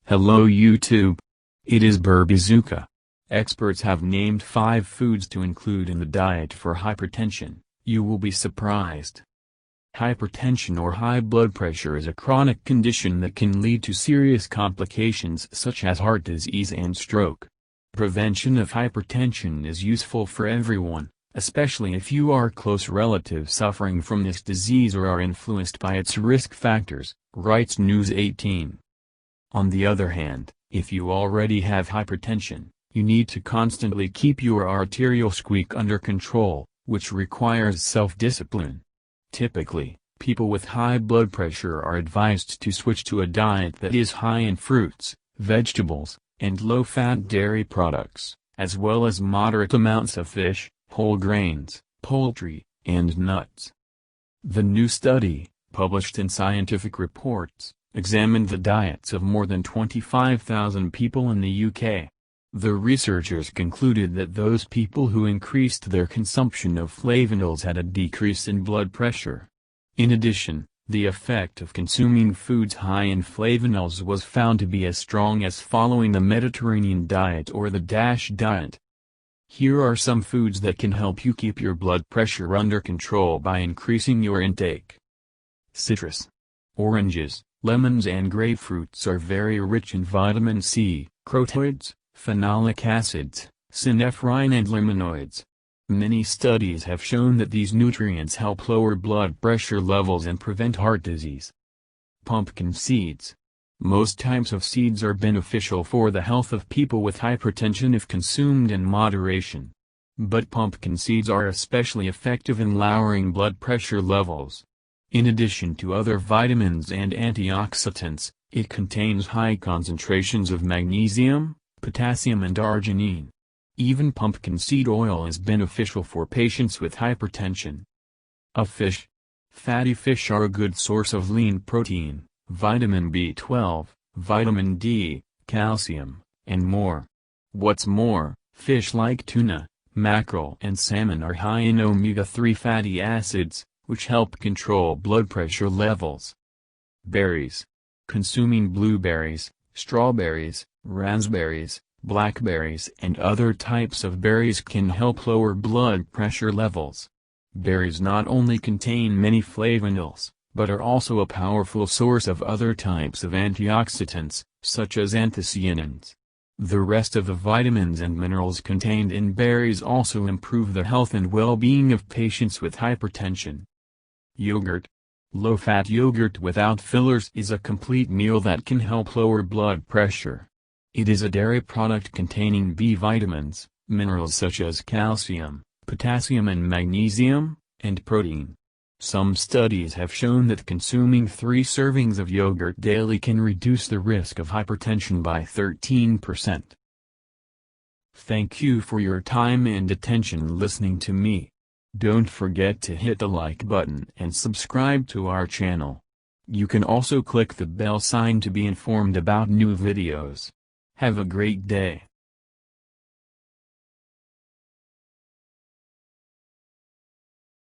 Hello YouTube. It is Burbazooka. Experts have named 5 foods to include in the diet for hypertension. You will be surprised. Hypertension or high blood pressure is a chronic condition that can lead to serious complications such as heart disease and stroke. Prevention of hypertension is useful for everyone, especially if you are close relative suffering from this disease or are influenced by its risk factors, writes News 18. On the other hand, if you already have hypertension, you need to constantly keep your arterial squeak under control, which requires self-discipline. Typically, people with high blood pressure are advised to switch to a diet that is high in fruits, vegetables, and low-fat dairy products, as well as moderate amounts of fish, whole grains, poultry, and nuts. The new study, published in Scientific Reports, examined the diets of more than 25,000 people in the UK. The researchers concluded that those people who increased their consumption of flavonoids had a decrease in blood pressure. In addition, the effect of consuming foods high in flavonoids was found to be as strong as following the Mediterranean diet or the DASH diet. Here are some foods that can help you keep your blood pressure under control by increasing your intake. Citrus. Oranges, lemons and grapefruits are very rich in vitamin C, carotenoids, phenolic acids, synephrine and limonoids. Many studies have shown that these nutrients help lower blood pressure levels and prevent heart disease. Pumpkin seeds. Most types of seeds are beneficial for the health of people with hypertension if consumed in moderation. But pumpkin seeds are especially effective in lowering blood pressure levels. In addition to other vitamins and antioxidants, it contains high concentrations of magnesium, potassium and arginine. Even pumpkin seed oil is beneficial for patients with hypertension. Fish. Fatty fish are a good source of lean protein, vitamin B12, vitamin D, calcium, and more. What's more, fish like tuna, mackerel and salmon are high in omega-3 fatty acids, which help control blood pressure levels. Berries. Consuming blueberries, strawberries, raspberries, blackberries and other types of berries can help lower blood pressure levels. Berries not only contain many flavonoids, but are also a powerful source of other types of antioxidants, such as anthocyanins. The rest of the vitamins and minerals contained in berries also improve the health and well-being of patients with hypertension. Yogurt. Low-fat yogurt without fillers is a complete meal that can help lower blood pressure. It is a dairy product containing B vitamins, minerals such as calcium, potassium and magnesium, and protein. Some studies have shown that consuming 3 servings of yogurt daily can reduce the risk of hypertension by 13%. Thank you for your time and attention listening to me. Don't forget to hit the like button and subscribe to our channel. You can also click the bell sign to be informed about new videos. Have a great day.